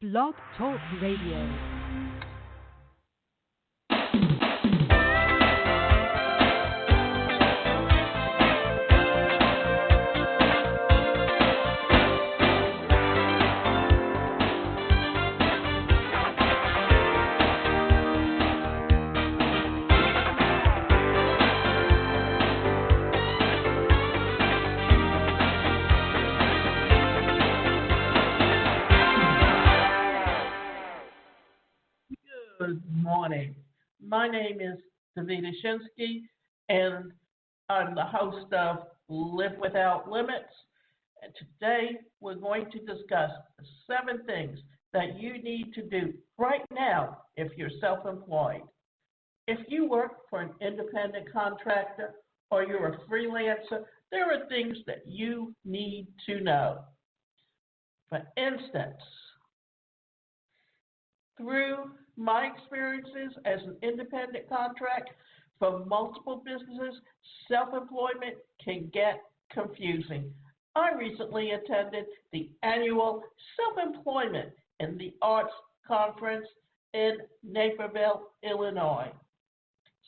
Blog Talk Radio. Good morning. My name is Davida Shinsky, and I'm the host of Live Without Limits. And today we're going to discuss 7 things that you need to do right now if you're self-employed. If you work for an independent contractor or you're a freelancer, there are things that you need to know. For instance, through my experiences as an independent contractor for multiple businesses, self-employment can get confusing. I recently attended the annual Self-Employment in the Arts Conference in Naperville, Illinois.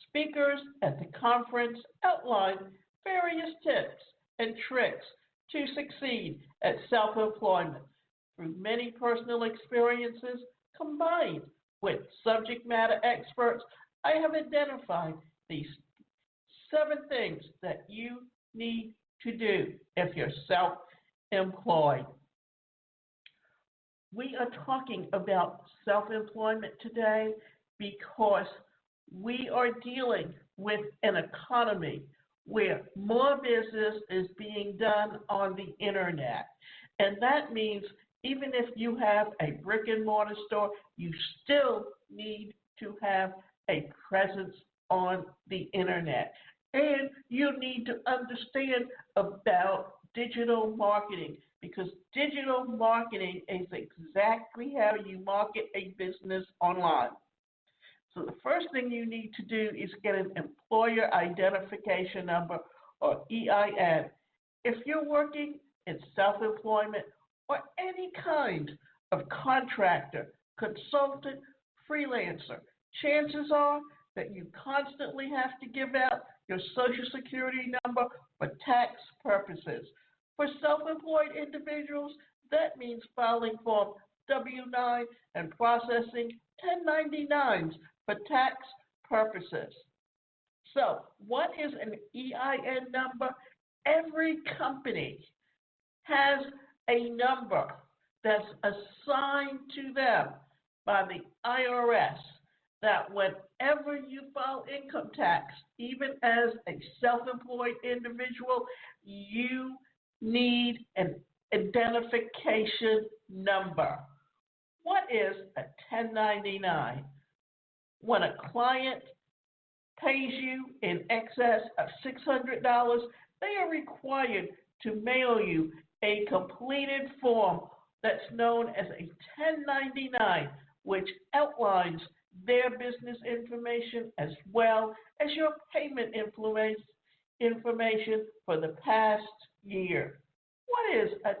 Speakers at the conference outlined various tips and tricks to succeed at self-employment through many personal experiences combined with subject matter experts. I have identified these 7 things that you need to do if you're self-employed. We are talking about self-employment today because we are dealing with an economy where more business is being done on the internet. And that means even if you have a brick and mortar store, you still need to have a presence on the internet. And you need to understand about digital marketing, because digital marketing is exactly how you market a business online. So the first thing you need to do is get an employer identification number, or EIN. If you're working in self-employment or any kind of contractor, consultant, freelancer, chances are that you constantly have to give out your Social Security number for tax purposes. For self-employed individuals, that means filing Form W-9 and processing 1099s for tax purposes. So, what is an EIN number? Every company has a number that's assigned to them by the IRS that whenever you file income tax, even as a self-employed individual, you need an identification number. What is a 1099? When a client pays you in excess of $600, they are required to mail you a completed form that's known as a 1099, which outlines their business information as well as your payment information for the past year. What is a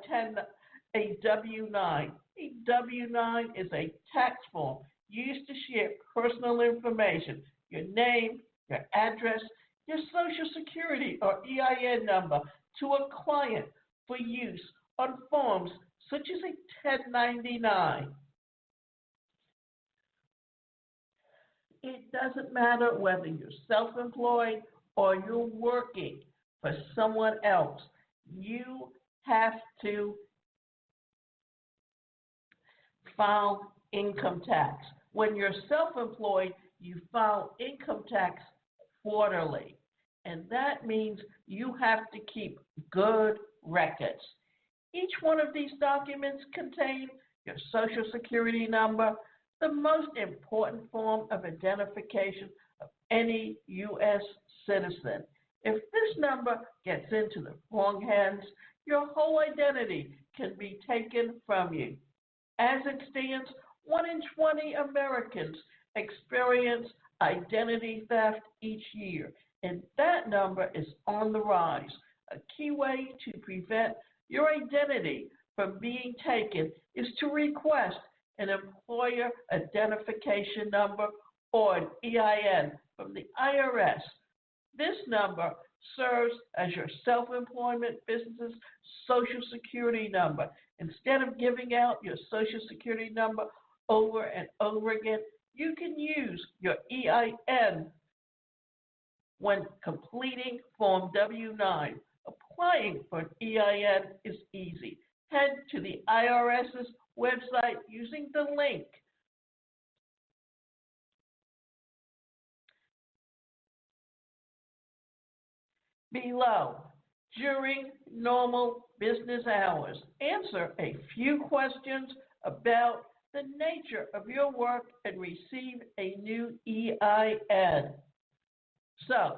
W-9? A W-9 is a tax form used to share personal information, your name, your address, your Social Security or EIN number to a client for use on forms such as a 1099. It doesn't matter whether you're self-employed or you're working for someone else. You have to file income tax. When you're self-employed, you file income tax quarterly, and that means you have to keep good records. Each one of these documents contain your Social Security number, the most important form of identification of any U.S. citizen. If this number gets into the wrong hands, your whole identity can be taken from you. As it stands, 1 in 20 Americans experience identity theft each year, and that number is on the rise. A key way to prevent your identity from being taken is to request an employer identification number, or an EIN from the IRS. This number serves as your self-employment business's social security number. Instead of giving out your social security number over and over again, you can use your EIN when completing Form W-9. Applying for an EIN is easy. Head to the IRS's website using the link below. During normal business hours, answer a few questions about the nature of your work and receive a new EIN. So,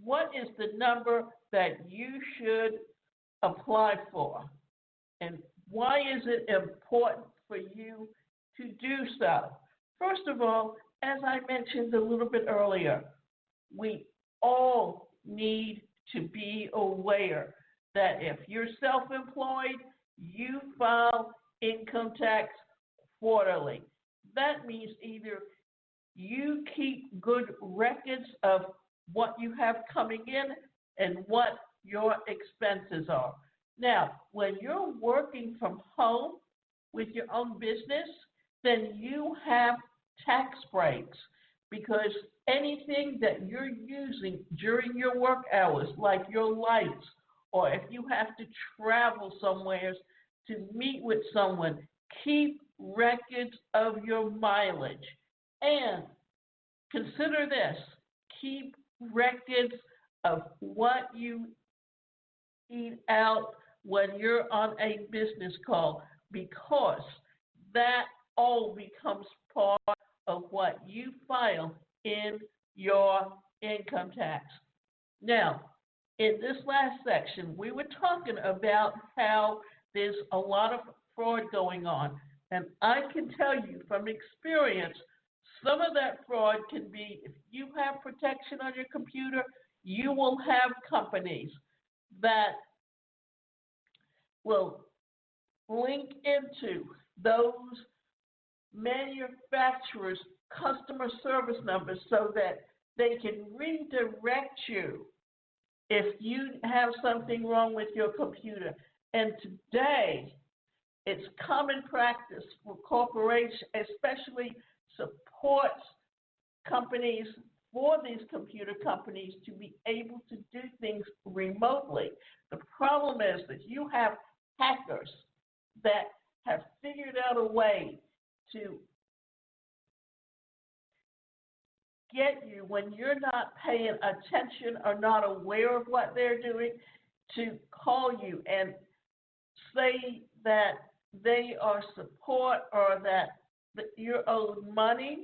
what is the number that you should apply for? And why is it important for you to do so? First of all, as I mentioned a little bit earlier, we all need to be aware that if you're self-employed, you file income tax quarterly. That means either you keep good records of what you have coming in and what your expenses are. Now, when you're working from home with your own business, then you have tax breaks, because anything that you're using during your work hours, like your lights, or if you have to travel somewhere to meet with someone, keep records of your mileage. And consider this, keep records of what you eat out when you're on a business call, because that all becomes part of what you file in your income tax. Now, in this last section, we were talking about how there's a lot of fraud going on. And I can tell you from experience, some of that fraud can be, if you have protection on your computer, you will have companies that will link into those manufacturers' customer service numbers so that they can redirect you if you have something wrong with your computer. And today, it's common practice for corporations, especially supports companies, for these computer companies to be able to do things remotely. The problem is that you have hackers that have figured out a way to get you when you're not paying attention or not aware of what they're doing, to call you and say that they are support or that you're owed money.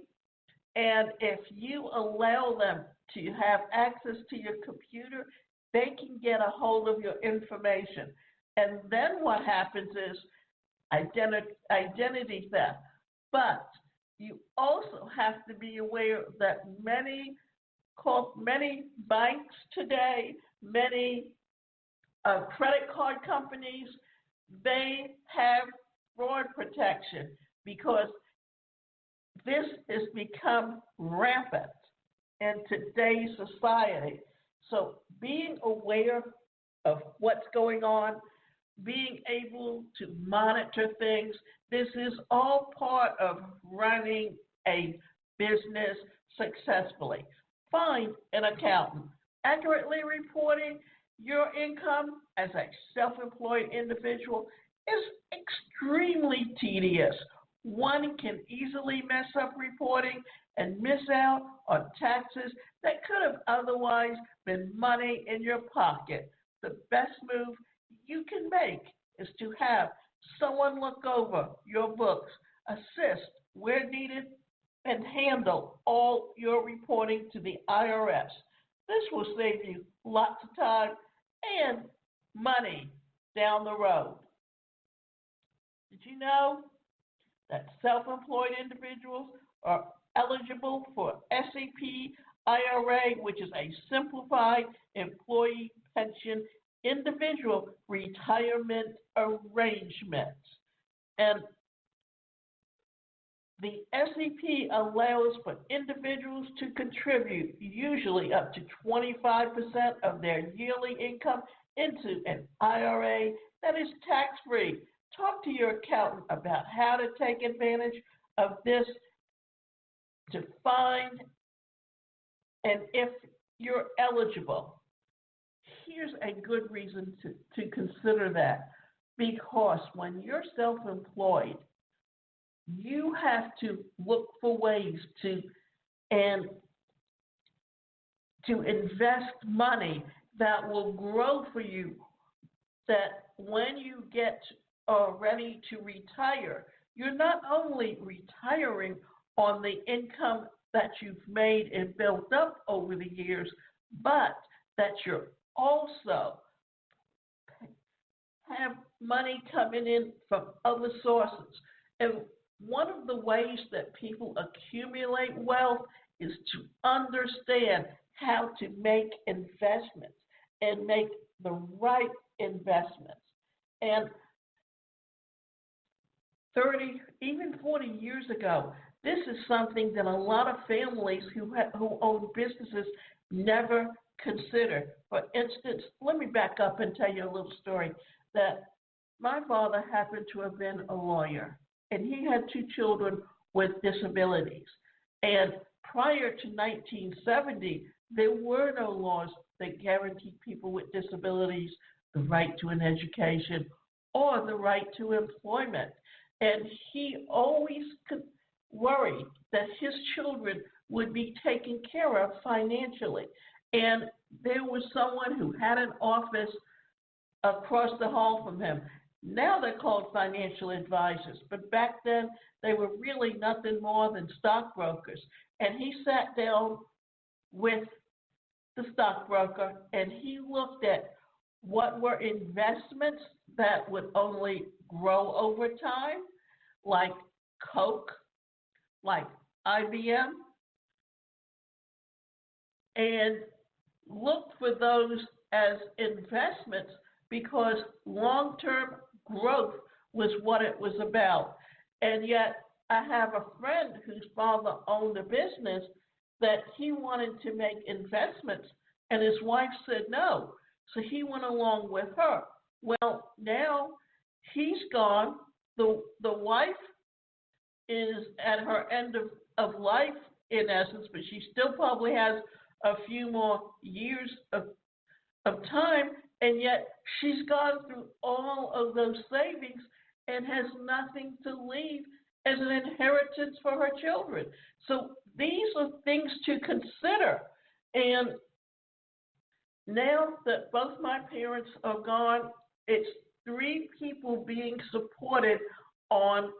And if you allow them to have access to your computer, they can get a hold of your information. And then what happens is identity theft. But you also have to be aware that many banks today, many credit card companies, they have fraud protection, because this has become rampant in today's society. So being aware of what's going on, being able to monitor things, this is all part of running a business successfully. Find an accountant. Accurately reporting your income as a self-employed individual is extremely tedious. One can easily mess up reporting and miss out on taxes that could have otherwise been money in your pocket. The best move you can make is to have someone look over your books, assist where needed, and handle all your reporting to the IRS. This will save you lots of time and money down the road. Did you know that self-employed individuals are eligible for SEP IRA, which is a simplified employee pension individual retirement arrangement? And The SEP allows for individuals to contribute usually up to 25% of their yearly income into an IRA that is tax-free. Talk to your accountant about how to take advantage of this to find and if you're eligible. Here's a good reason to consider that, because when you're self-employed, you have to look for ways to invest money that will grow for you, that when you get ready to retire, you're not only retiring on the income that you've made and built up over the years, but that you're also have money coming in from other sources. And one of the ways that people accumulate wealth is to understand how to make investments and make the right investments. And 30, even 40 years ago, this is something that a lot of families who own businesses never consider. For instance, let me back up and tell you a little story that my father happened to have been a lawyer, and he had 2 children with disabilities. And prior to 1970, there were no laws that guaranteed people with disabilities the right to an education or the right to employment. And he always worried that his children would be taken care of financially. And there was someone who had an office across the hall from him. Now they're called financial advisors, but back then they were really nothing more than stockbrokers. And he sat down with the stockbroker and he looked at what were investments that would only grow over time, like Coke, like IBM, and looked for those as investments because long-term growth was what it was about. And yet I have a friend whose father owned a business that he wanted to make investments, and his wife said no. So he went along with her. Well, now he's gone. The wife is at her end of life, in essence, but she still probably has a few more years of time, and yet she's gone through all of those savings and has nothing to leave as an inheritance for her children. So these are things to consider. And now that both my parents are gone, it's 3 people being supported on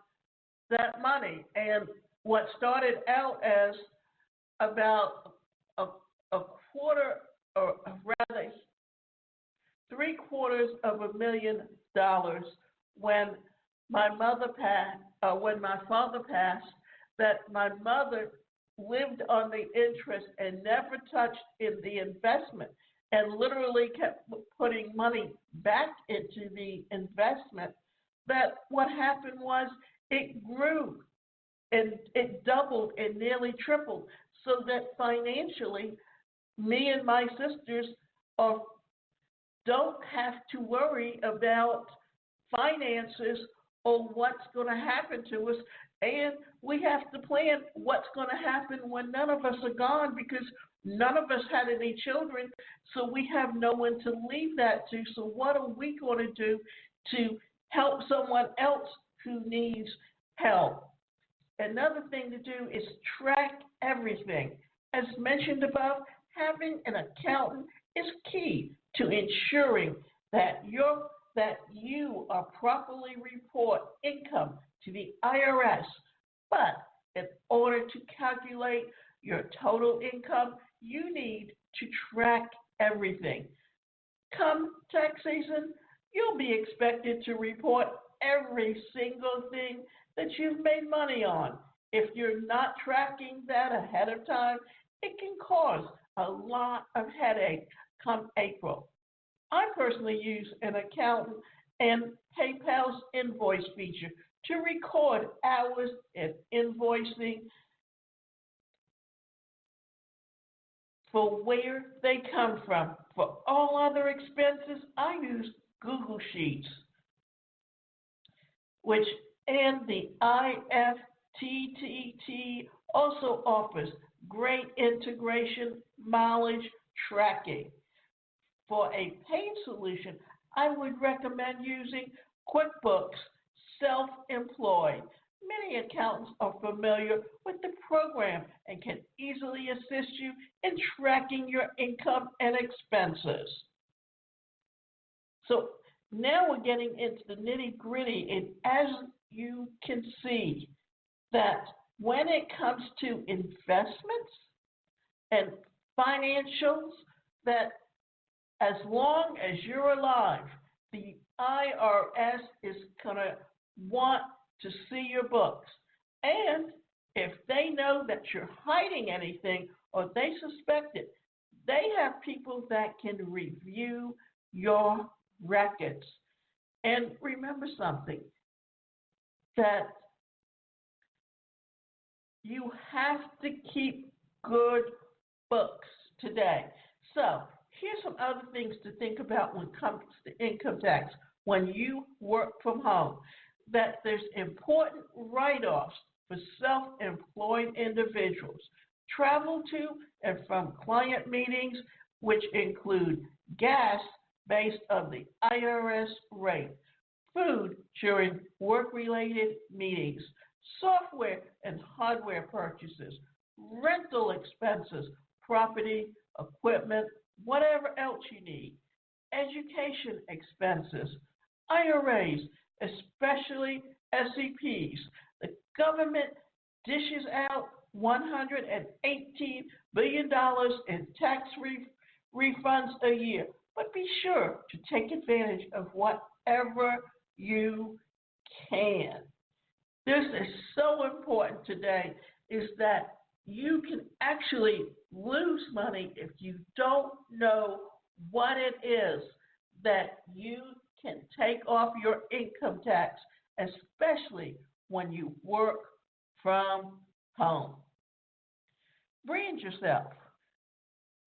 that money. And what started out as about a quarter, or rather $750,000 when my father passed, that my mother lived on the interest and never touched in the investment, and literally kept putting money back into the investment, that what happened was it grew and it doubled and nearly tripled, so that financially me and my sisters don't have to worry about finances or what's going to happen to us. And we have to plan what's going to happen when none of us are gone, because none of us had any children, so we have no one to leave that to. So what are we going to do to help someone else who needs help? Another thing to do is track everything. As mentioned above, having an accountant is key to ensuring that you are properly report income to the IRS. But in order to calculate your total income, you need to track everything. Come tax season, you'll be expected to report every single thing that you've made money on. If you're not tracking that ahead of time, it can cause a lot of headache come April. I personally use an accountant and PayPal's invoice feature to record hours and invoicing for where they come from. For all other expenses, I use Google Sheets, which and the IFTTT also offers great integration mileage tracking. For a paid solution, I would recommend using QuickBooks Self-Employed. Many accountants are familiar with the program and can easily assist you in tracking your income and expenses. So now we're getting into the nitty-gritty, and as you can see, that when it comes to investments and financials, that as long as you're alive, the IRS is going to want to see your books. And if they know that you're hiding anything or they suspect it, they have people that can review your records. And remember something, that you have to keep good books today. So here's some other things to think about when it comes to income tax when you work from home. That there's important write-offs for self-employed individuals. Travel to and from client meetings, which include gas based on the IRS rate, food during work-related meetings, software and hardware purchases, rental expenses, property, equipment, whatever else you need, education expenses, IRAs, especially SEPs. The government dishes out $118 billion in tax refunds a year, but be sure to take advantage of whatever you can. This is so important today, is that you can actually lose money if you don't know what it is that you can take off your income tax, especially when you work from home. Brand yourself.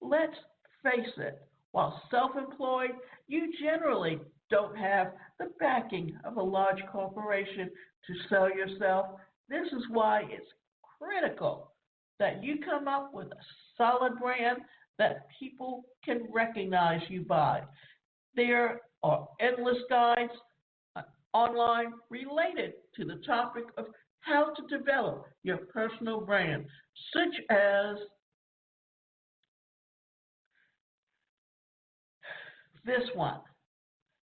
Let's face it, while self-employed, you generally don't have the backing of a large corporation to sell yourself. This is why it's critical that you come up with a solid brand that people can recognize you by. There are endless guides online related to the topic of how to develop your personal brand, such as this one.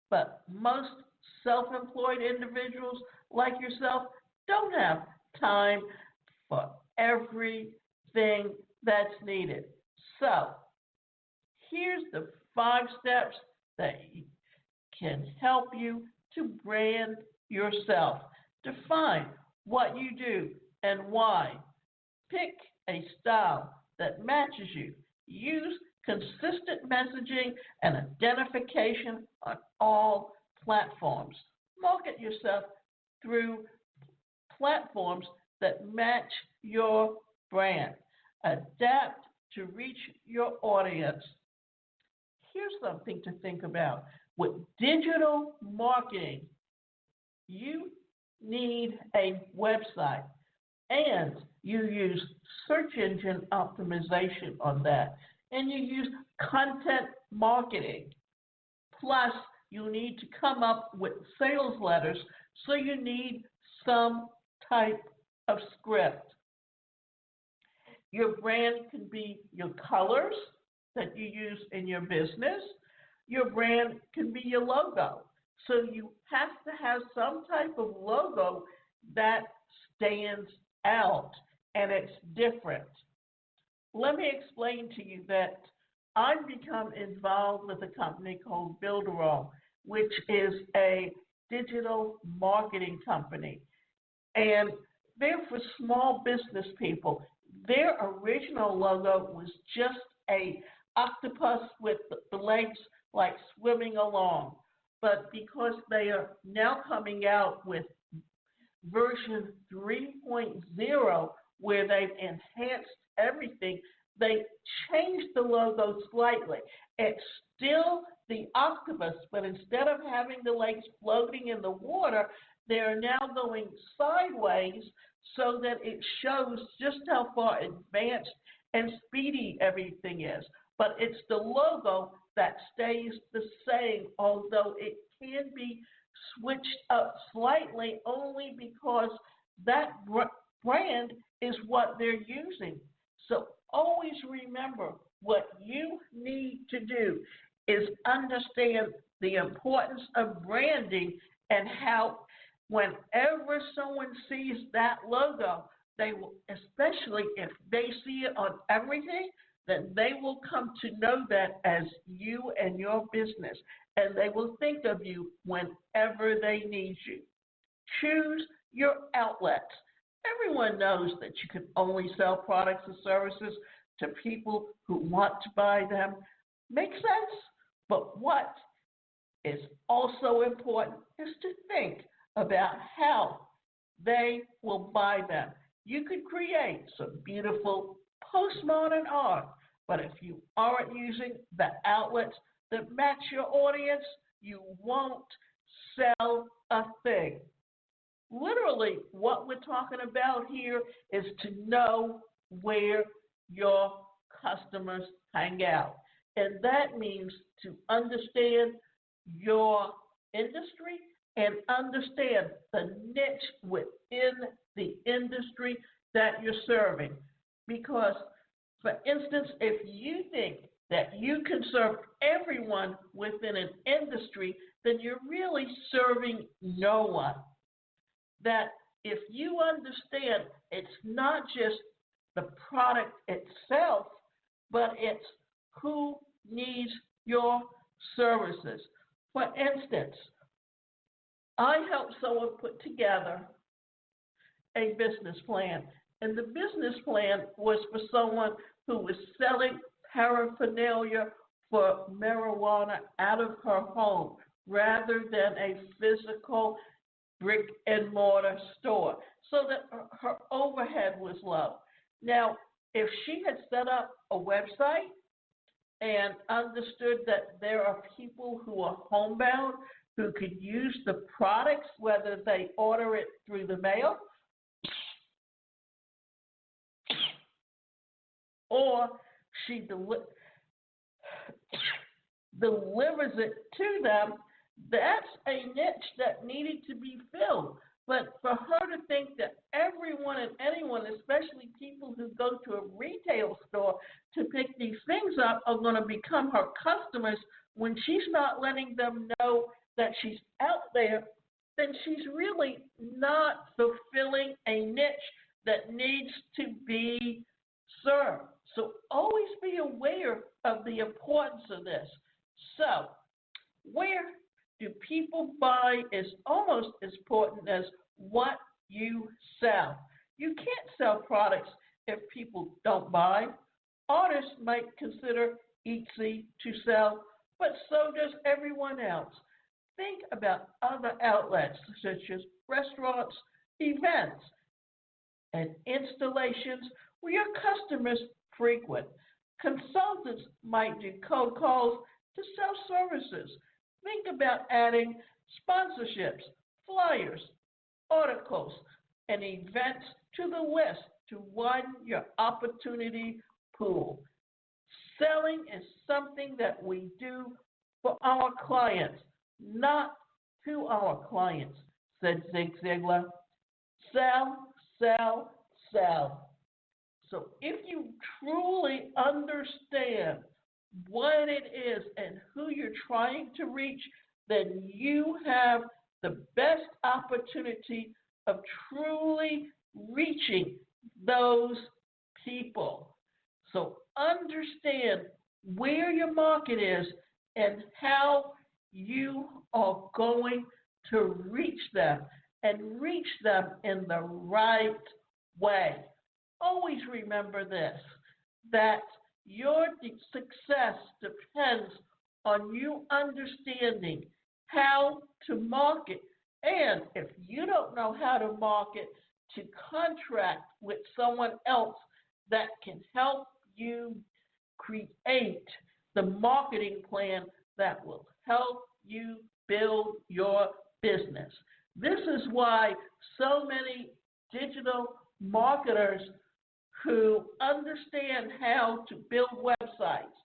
But most self-employed individuals like yourself don't have time for everything that's needed. So here's the 5 steps that can help you to brand yourself. Define what you do and why. Pick a style that matches you. Use consistent messaging and identification on all platforms. Market yourself through platforms that match your brand. Adapt to reach your audience. Here's something to think about. With digital marketing, you need a website, and you use search engine optimization on that, and you use content marketing. Plus, you need to come up with sales letters, so you need some type of script. Your brand can be your colors that you use in your business. Your brand can be your logo. So you have to have some type of logo that stands out and it's different. Let me explain to you that I've become involved with a company called Builderall, which is a digital marketing company. And they're for small business people. Their original logo was just a octopus with the legs like swimming along. But because they are now coming out with version 3.0, where they've enhanced everything. They changed the logo slightly. It's still the octopus, but instead of having the legs floating in the water, they're now going sideways so that it shows just how far advanced and speedy everything is. But it's the logo that stays the same, although it can be switched up slightly only because that brand is what they're using. So always remember, what you need to do is understand the importance of branding and how whenever someone sees that logo, they will, especially if they see it on everything, then they will come to know that as you and your business, and they will think of you whenever they need you. Choose your outlets. Everyone knows that you can only sell products and services to people who want to buy them. Makes sense? But what is also important is to think about how they will buy them. You could create some beautiful postmodern art, but if you aren't using the outlets that match your audience, you won't sell a thing. Literally, what we're talking about here is to know where your customers hang out. And that means to understand your industry and understand the niche within the industry that you're serving. Because, for instance, if you think that you can serve everyone within an industry, then you're really serving no one. That if you understand it's not just the product itself, but it's who needs your services. For instance, I helped someone put together a business plan, and the business plan was for someone who was selling paraphernalia for marijuana out of her home rather than a physical brick and mortar store, so that her overhead was low. Now, if she had set up a website and understood that there are people who are homebound who could use the products, whether they order it through the mail or she delivers it to them, that's a niche that needed to be filled. But for her to think that everyone and anyone, especially people who go to a retail store to pick these things up, are going to become her customers when she's not letting them know that she's out there, then she's really not fulfilling a niche that needs to be served. So always be aware of the importance of this. So where do people buy is almost as important as what you sell. You can't sell products if people don't buy. Artists might consider Etsy to sell, but so does everyone else. Think about other outlets such as restaurants, events, and installations where your customers frequent. Consultants might do cold calls to sell services. Think about adding sponsorships, flyers, articles, and events to the list to widen your opportunity pool. Selling is something that we do for our clients, not to our clients, said Zig Ziglar. Sell, sell, sell. So if you truly understand what it is and who you're trying to reach, then you have the best opportunity of truly reaching those people. So understand where your market is and how you are going to reach them, and reach them in the right way. Always remember this, that your success depends on you understanding how to market And if you don't know how to market, to contract with someone else that can help you create the marketing plan that will help you build your business. This is why so many digital marketers who understand how to build websites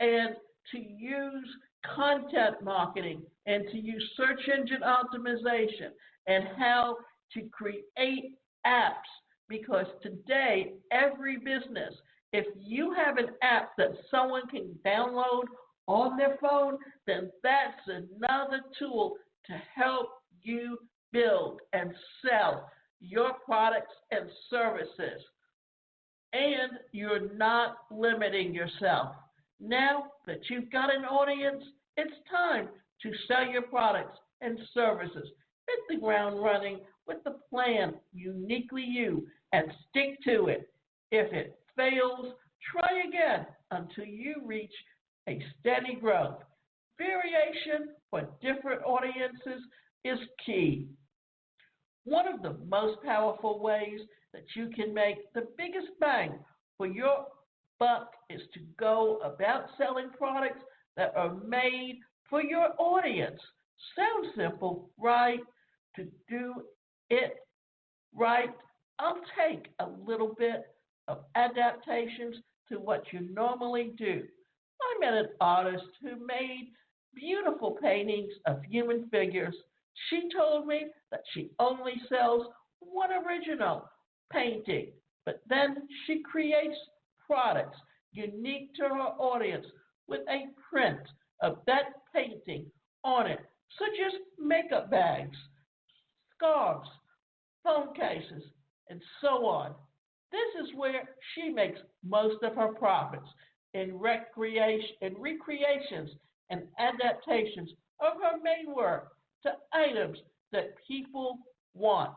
and to use content marketing and to use search engine optimization and how to create apps, because today every business, if you have an app that someone can download on their phone, then that's another tool to help you build and sell your products and services. And you're not limiting yourself. Now that you've got an audience, it's time to sell your products and services. Hit the ground running with the plan uniquely you and stick to it. If it fails, try again until you reach a steady growth. Variation for different audiences is key. One of the most powerful ways that you can make the biggest bang for your buck is to go about selling products that are made for your audience. Sounds simple, right? To do it right, I'll take a little bit of adaptations to what you normally do. I met an artist who made beautiful paintings of human figures. She told me that she only sells one original painting, but then she creates products unique to her audience with a print of that painting on it, such as makeup bags, scarves, phone cases, and so on. This is where she makes most of her profits in recreations and adaptations of her main work to items that people want.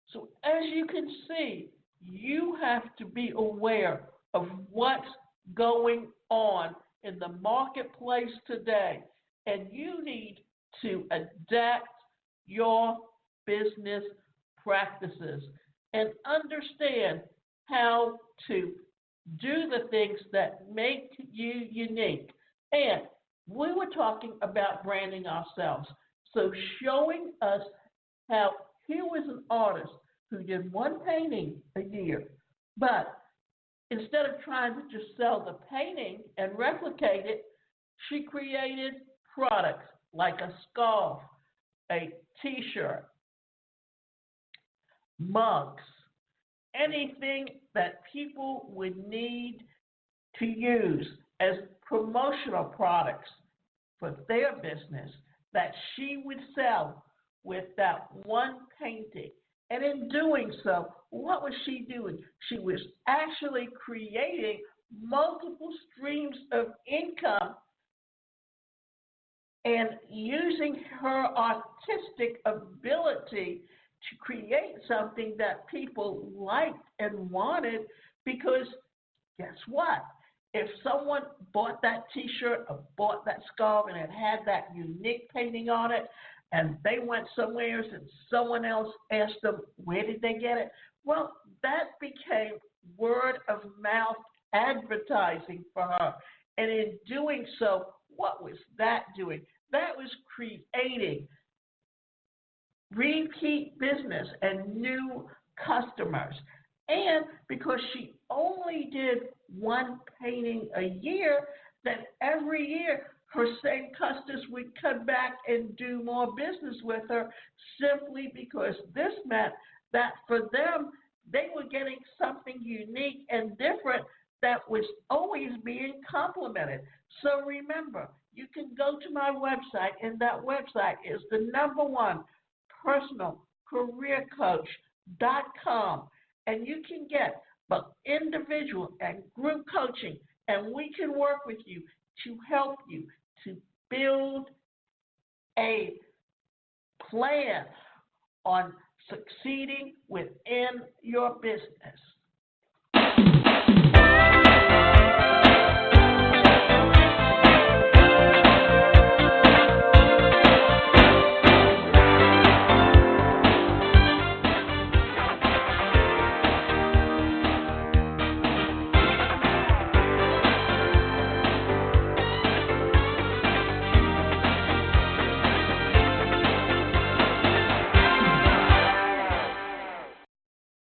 So as you can see, you have to be aware of what's going on in the marketplace today, and you need to adapt your business practices and understand how to do the things that make you unique. And we were talking about branding ourselves. So showing us how here was an artist who did one painting a year, but instead of trying to just sell the painting and replicate it, she created products like a scarf, a t-shirt, mugs, anything that people would need to use as promotional products for their business that she would sell with that one painting. And in doing so, what was she doing? She was actually creating multiple streams of income and using her artistic ability to create something that people liked and wanted, because guess what? If someone bought that t-shirt or bought that scarf and it had that unique painting on it, and they went somewhere and someone else asked them, where did they get it? Well, that became word of mouth advertising for her. And in doing so, what was that doing? That was creating repeat business and new customers. And because she only did one painting a year, then every year her same customers would come back and do more business with her, simply because this meant that for them, they were getting something unique and different that was always being complimented. So remember, you can go to my website, and that website is the #1 personalcareercoach.com, and you can get both individual and group coaching, and we can work with you to help you to build a plan on succeeding within your business.